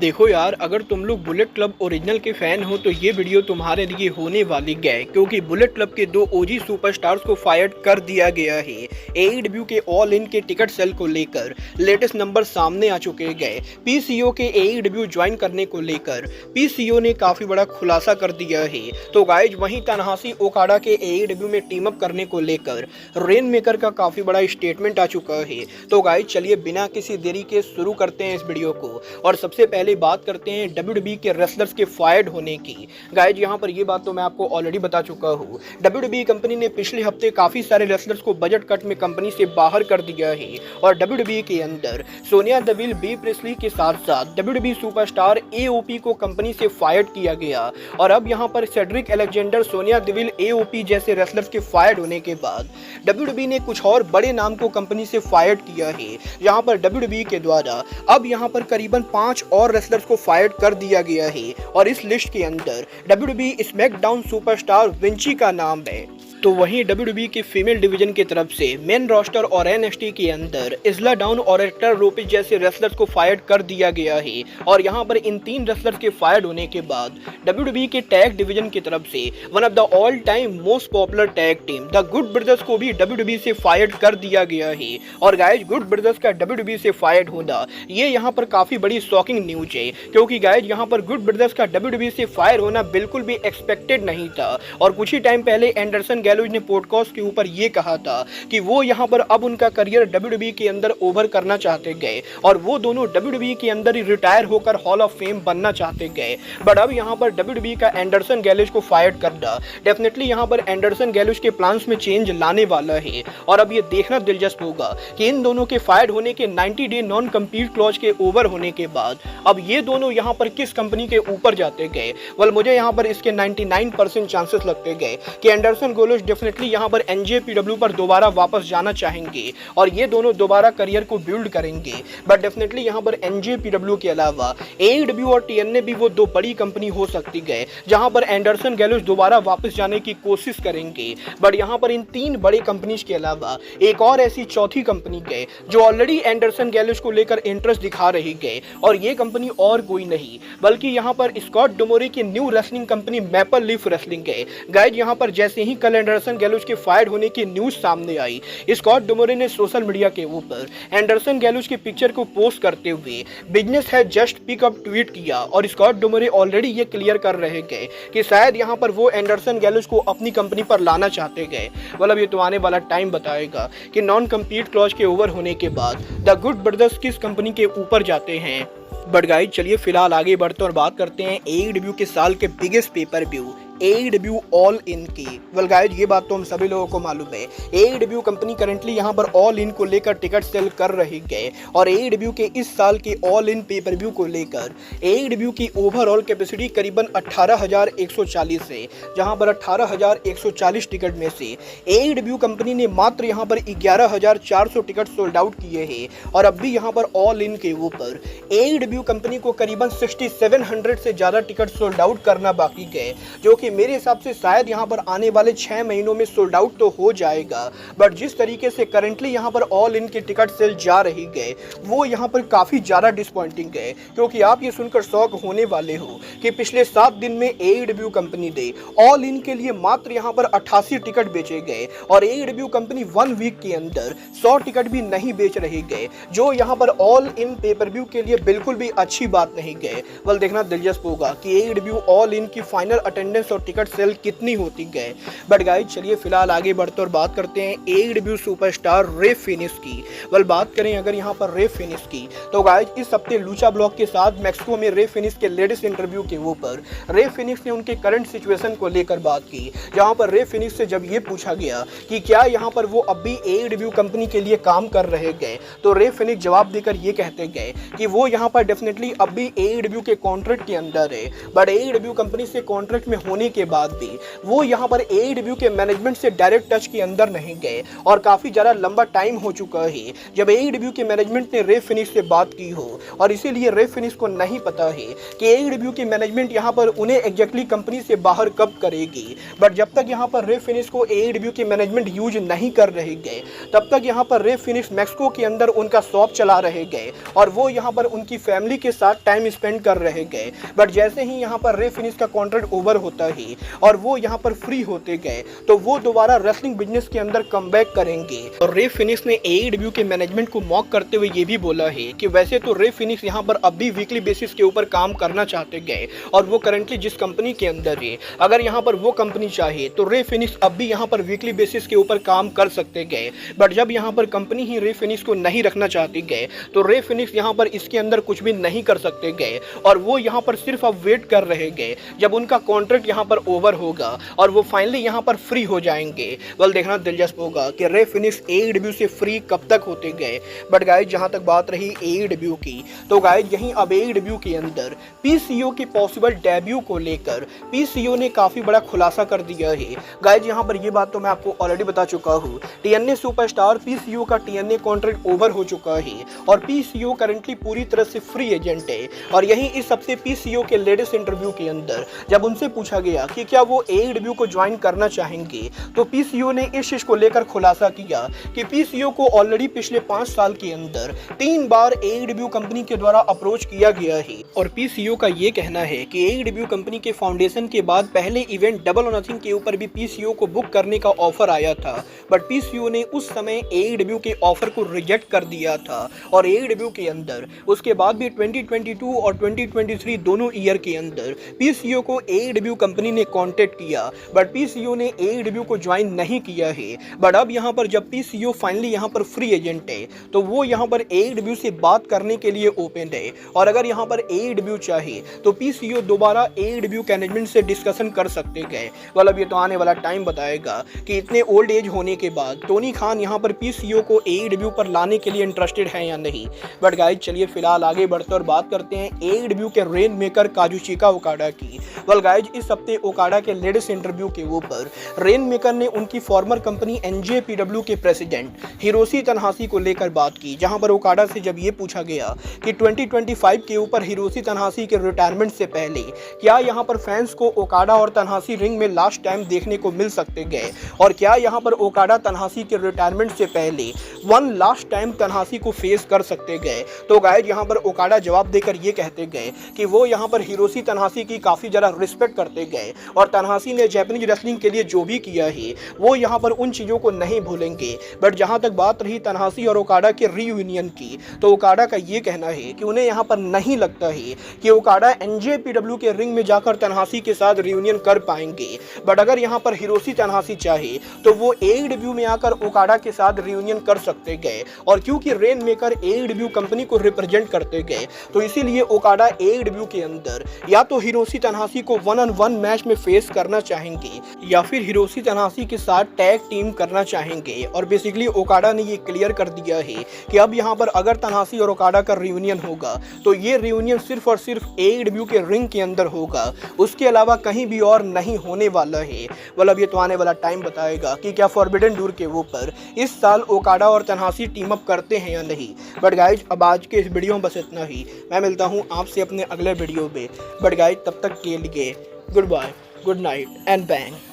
देखो यार, अगर तुम लोग बुलेट क्लब ओरिजिनल के फैन हो तो ये वीडियो तुम्हारे लिए होने वाली है, क्योंकि बुलेट क्लब के दो ओजी सुपरस्टार्स को फायर कर दिया गया है। एईडब्ल्यू के ऑल इन के टिकट सेल को लेकर लेटेस्ट नंबर सामने आ चुके गए। पीसीओ के एईडब्ल्यू ज्वाइन करने को लेकर पीसीओ ने काफी बड़ा खुलासा कर दिया है। तो गाइज वहीं तनहाशी ओकाडा के एईडब्ल्यू में टीम अप करने को लेकर रेन मेकर का काफी बड़ा स्टेटमेंट आ चुका है। तो गाइज चलिए बिना किसी देरी के शुरू करते हैं इस वीडियो को, और सबसे पहले बात करते हैं डब्ल्यूडब्ल्यूई के रेसलर्स के फायर्ड होने की। गाइज यहाँ पर ये बात तो मैं आपको ऑलरेडी बता चुका हूँ। डब्ल्यूडब्ल्यूई कंपनी ने पिछले हफ्ते काफी सारे रेसलर्स को बजट कट में कंपनी से बाहर कर दिया है, और डब्ल्यूडब्ल्यूई के अंदर सोनिया डेविल, बी प्रेस्ली के साथ साथ डब्ल्यूडब्ल्यूई सुपरस्टार एओपी को कंपनी से फायर्ड किया गया। और अब यहाँ पर Cedric Alexander, Sonia devil, AOP जैसे रेसलर्स के फायर्ड होने के बाद डब्ल्यूडब्ल्यूई ने कुछ और बड़े नाम को कंपनी से फायर्ड किया है। यहाँ पर डब्ल्यूडब्ल्यूई के द्वारा अब यहाँ पर करीबन 5 और रेसलर्स को फायर कर दिया गया है, और इस लिस्ट के अंदर डब्ल्यूडब्ल्यूई स्मैकडाउन सुपरस्टार विंची का नाम है। तो वहीं डब्ल्यूडब्ल्यूई के फीमेल डिवीजन की तरफ से मेन रोस्टर और एनएक्सटी के अंदर इस्ला डाउन और हेक्टर रोपेज जैसे रेसलर्स को फायर कर दिया गया है। और यहां पर इन 3 रेसलर्स के फायर होने के बाद डब्ल्यूडब्ल्यूई के टैग डिवीजन की तरफ से one of the all time most popular tag team the good brothers को भी डब्ल्यूडब्ल्यूई से फायर कर दिया गया है। और गाइज गुड ब्रदर्स का डब्ल्यूडब्ल्यूई से फायर होना ये यहाँ पर काफी बड़ी शॉकिंग न्यूज है, क्योंकि गाइज यहाँ पर गुड ब्रदर्स का डब्ल्यूडब्ल्यूई से फायर होना बिल्कुल भी एक्सपेक्टेड नहीं था। और कुछ ही टाइम पहले एंडरसन गैलोज ने पॉडकास्ट के ऊपर ये कहा था कि वो यहाँ पर अब उनका करियर डब्ल्यूडब्ल्यूई के अंदर ओवर करना चाहते गए, और वो दोनों डब्ल्यूडब्ल्यूई के अंदर ही रिटायर होकर हॉल ऑफ फेम बनना चाहते गए। बट अब यहाँ पर डब्ल्यूडब्ल्यूई का एंडरसन गैलोज को फायर करना डेफिनेटली यहाँ पर एंडरसन गैलोज के प्लान्स में चेंज लाने वाला है। और अब ये देखना दिलचस्प होगा कि इन दोनों के फायर होने के 90 डे नॉन कम्पीट क्लॉज के ओवर होने के बाद अब ये दोनों यहाँ पर किस कंपनी के ऊपर जाते गए। वेल मुझे यहाँ पर इसके 99% चांसेस लगते गए कि एंडरसन गैलोज डेफिनेटली यहाँ पर एनजेपीडब्ल्यू पर दोबारा वापस जाना चाहेंगे, और ये दोनों दोबारा करियर को बिल्ड करेंगे। बट डेफिनेटली यहाँ पर एनजेपीडब्ल्यू के अलावा एईडब्ल्यू और टीएनए भी वो दो बड़ी कंपनी हो सकती है जहां पर एंडरसन गैलोज दोबारा वापस जाने की कोशिश करेंगे। बट यहाँ पर इन 3 बड़े कंपनीज के अलावा एक और ऐसी चौथी कंपनी है जो ऑलरेडी एंडरसन गैलोज को लेकर इंटरेस्ट दिखा रही है, और ये कंपनी और कोई नहीं बल्कि यहाँ पर स्कॉट डोमोरे की new wrestling company maple leaf wrestling है। गाइज यहाँ पर जैसे ही कल एंडरसन गैलोज के फायर होने की न्यूज सामने आई, स्कॉट डोमोरे ने सोशल मीडिया के ऊपर एंडरसन गैलोज की पिक्चर को पोस्ट करते हुए बिजनेस है जस्ट पिक अप ट्वीट किया। और स्कॉट डोमोरे ऑलरेडी ये क्लियर कर रहे गए कि शायद यहाँ पर वो एंडरसन गैलोज को अपनी कंपनी पर लाना चाहते गए। मतलब ये तो आने वाला टाइम बताएगा कि नॉन कम्पीट क्लॉज के ओवर होने के बाद द गुड ब्रदर्स किस कंपनी के ऊपर जाते हैं। बट गाइज चलिए फिलहाल आगे बढ़ते और बात करते हैं एईडब्ल्यू के साल के biggest pay per view AEW All In की। वेल गाइज ये बात तो हम सभी लोगों को मालूम है, एईडब्ल्यू कंपनी करंटली यहाँ पर ऑल इन को लेकर टिकट सेल कर रही है। और एईडब्ल्यू के इस साल के ऑल इन पेपर व्यू को लेकर एईडब्ल्यू की ओवरऑल कैपेसिटी करीबन 18,140 है, जहाँ पर 18,140 टिकट में से एईडब्ल्यू कंपनी ने मात्र यहाँ पर 11,400 टिकट सोल्ड आउट किए हैं। और अब भी यहाँ पर ऑल इन के ऊपर एईडब्ल्यू कंपनी को करीबन 6,700 से ज़्यादा टिकट सोल्ड आउट करना बाकी है, जो कि मेरे हिसाब से शायद यहाँ पर आने वाले 6 महीनों में सोल्ड आउट तो हो जाएगा। बट जिस तरीके से करंटली यहाँ पर ऑल इन की टिकट सेल जा रही है वो यहाँ पर काफ़ी ज़्यादा डिसपॉइंटिंग है, क्योंकि आप ये सुनकर शॉक होने वाले हो कि पिछले 7 दिन में एईडब्ल्यू कंपनी ने ऑल इन के लिए मात्र यहाँ पर 88 टिकट बेचे गए, और एईडब्ल्यू कंपनी 1 वीक के अंदर 100 टिकट भी नहीं बेच रही गए, जो यहाँ पर ऑल इन पेपर व्यू के लिए बिल्कुल भी अच्छी बात नहीं गए। वेल देखना दिलचस्प होगा कि एईडब्ल्यू ऑल इन की फाइनल अटेंडेंस और टिकट सेल कितनी होती है। बट गाइज चलिए फिलहाल आगे बढ़ते और बात करते हैं एईडब्ल्यू सुपरस्टार रे फिनिश की। वेल बात करें अगर यहाँ पर रे फिनिश की, तो गाइज इस हफ्ते लूचा ब्लॉग के साथ मैक्सिको में रे फिनिश के लेटेस्ट इंटरव्यू के ऊपर रे फिनिश ने उनके करंट सिचुएशन को लेकर बात की, जहाँ पर रे फिनिश से जब ये पूछा गया कि क्या यहाँ पर वो अब भी एईडब्ल्यू कंपनी के लिए काम कर रहे गए, तो रे फिनिश जवाब देकर ये कहते गए कि वो यहाँ पर डेफिनेटली अब भी एईडब्ल्यू के कॉन्ट्रैक्ट के अंदर है, बट एईडब्ल्यू कंपनी से कॉन्ट्रैक्ट में होने होने के बाद भी वो यहाँ पर AEW के मैनेजमेंट से डायरेक्ट टच के अंदर नहीं गए और काफ़ी ज़्यादा लंबा टाइम हो चुका है जब AEW के मैनेजमेंट ने रे फिनिश से बात की हो, और इसीलिए रे फिनिश को नहीं पता है कि AEW की मैनेजमेंट यहाँ पर उन्हें एग्जैक्टली कंपनी से बाहर कब करेगी। बट जब तक यहाँ पर रे फिनिश को AEW की मैनेजमेंट यूज नहीं कर रहे गए, तब तक यहाँ पर रे फिनिश मैक्सिको के अंदर उनका शॉप चला रहे गए और वो यहाँ पर उनकी फैमिली के साथ टाइम स्पेंड कर रहे गए। बट जैसे ही यहाँ पर रे फिनिश का कॉन्ट्रैक्ट ओवर होता है और वो यहाँ पर फ्री होते गए तो वो दोबारा रेसलिंग बिजनेस के अंदर कमबैक करेंगे। और रे फिनिश ने AEW के मैनेजमेंट को मॉक करते हुए ये भी बोला है कि वैसे तो रे फिनिश यहाँ पर अब भी वीकली बेसिस के ऊपर काम करना चाहते गए और वो करंटली जिस कंपनी के अंदर है, अगर यहाँ पर वो कंपनी चाहे तो रे फिनिश अब भी यहाँ पर वीकली बेसिस के ऊपर काम कर सकते गए। बट जब यहाँ पर कंपनी ही रे फिनिश को नहीं रखना चाहती गए तो रे फिनिश यहाँ पर इसके अंदर कुछ भी नहीं कर सकते गए और वो यहाँ पर सिर्फ अब वेट कर रहे गए जब उनका कॉन्ट्रैक्ट यहाँ पर ओवर होगा और वो फाइनली यहाँ पर फ्री हो जाएंगे। वेल, देखना दिलचस्प होगा कि रे फिनिश AEW से फ्री कब तक होते गए। बट गाइज जहाँ तक बात रही AEW की, तो गाइज यहीं अब AEW के अंदर PCO की पॉसिबल डेब्यू को लेकर PCO ने काफ़ी बड़ा खुलासा कर दिया है। गाइज यहाँ पर ये बात तो मैं आपको ऑलरेडी बता चुका हूँ, TNA सुपरस्टार PCO का TNA कॉन्ट्रैक्ट ओवर हो चुका है और PCO करंटली पूरी तरह से फ्री एजेंट है। और यहीं इस हफ्ते PCO के लेटेस्ट इंटरव्यू के अंदर जब उनसे पूछा गया कि क्या वो AEW को ज्वाइन करना चाहेंगे, तो PCO ने इस चीज को लेकर खुलासा किया कि PCO को ऑलरेडी पिछले 5 साल के अंदर 3 बार AEW कंपनी के द्वारा अप्रोच किया गया है। और PCO का ये कहना है कि AEW कंपनी के फाउंडेशन के बाद पहले इवेंट डबल और नथिंग के ऊपर भी PCO को बुक करने का ऑफर आया था, बट PCO ने उस समय AEW के ऑफर को रिजेक्ट कर दिया था। और AEW के अंदर उसके बाद भी 2022 और 2023 दोनों ईयर के अंदर PCO को AEW कंपनी ने कांटेक्ट किया, बट PCO ने AEW को ज्वाइन नहीं किया है। बट अब यहाँ पर जब PCO फाइनली यहाँ पर फ्री एजेंट है तो वो यहाँ पर AEW से बात करने के लिए ओपन है। और अगर यहाँ पर AEW चाहे तो PCO दोबारा AEW मैनेजमेंट से डिस्कशन कर सकते गए। मतलब ये तो आने वाला टाइम बताएगा कि इतने ओल्ड एज होने के बाद टोनी खान यहाँ पर PCO को AEW पर लाने के लिए इंटरेस्टेड है या नहीं। बट गाइज चलिए फिलहाल आगे बढ़ते और बात करते हैं AEW के रेन मेकर काजुचिका ओकाडा की। वेल गाइज इस हफ्ते ओकाडा के लेटेस्ट इंटरव्यू के ऊपर रेन मेकर ने उनकी फॉर्मर कंपनी NJPW के प्रेसिडेंट हिरोशी तनहाशी को लेकर बात की, जहां पर ओकाडा से जब ये पूछा गया कि 2025 के ऊपर हिरोशी तनहाशी के रिटायरमेंट से पहले क्या यहां पर फैंस को ओकाडा और तनहाशी रिंग में लास्ट टाइम देखने को मिल सकते गए, और क्या यहां पर ओकाडा तनहाशी के रिटायरमेंट से पहले वन लास्ट टाइम तनहाशी को फेस कर सकते गए, तो गाइज यहां पर ओकाडा जवाब देकर ये कहते गए कि वो यहां पर हिरोशी तनहाशी की काफ़ी ज़्यादा रिस्पेक्ट करते गए और तनहाशी ने जापानीज रेसलिंग के लिए जो भी किया है वो यहाँ पर उन चीज़ों को नहीं भूलेंगे। बट जहाँ तक बात रही तनहाशी और ओकाडा के रीयूनियन की, तो ओकाडा का ये कहना है कि उन्हें यहाँ पर नहीं लगता है कि ओकाडा NJPW के रिंग में जाकर तनहाशी के साथ रीयूनियन कर पाएंगे। बट अगर यहाँ पर हिरोशी तनहाशी चाहे तो वो AEW में आकर ओकाडा के साथ रीयूनियन कर सकते गए, और क्योंकि रेन मेकर AEW कंपनी को रिप्रेजेंट करते गए तो इसीलिए ओकाडा AEW के अंदर या तो हिरोशी तनहाशी को 1-on-1 मैच में फेस करना चाहेंगे या फिर हिरोशी तनहाशी के साथ टैग टीम करना चाहेंगे। और बेसिकली ओकाडा ने ये क्लियर कर दिया है कि अब यहाँ पर अगर तनहाशी और ओकाडा का रियूनियन होगा तो ये रियूनियन सिर्फ और सिर्फ AEW के रिंग के अंदर होगा, उसके अलावा कहीं भी और नहीं होने वाला है। मतलब ये तो आने वाला टाइम बताएगा कि क्या फॉरबिडन डोर के ऊपर इस साल ओकाडा और तनहाशी टीम अप करते हैं या नहीं। बट गाइज अब आज के इस वीडियो में बस इतना ही, मैं मिलता हूँ आपसे अपने अगले वीडियो में। बट गाइज तब तक के लिए goodbye, good night and bang.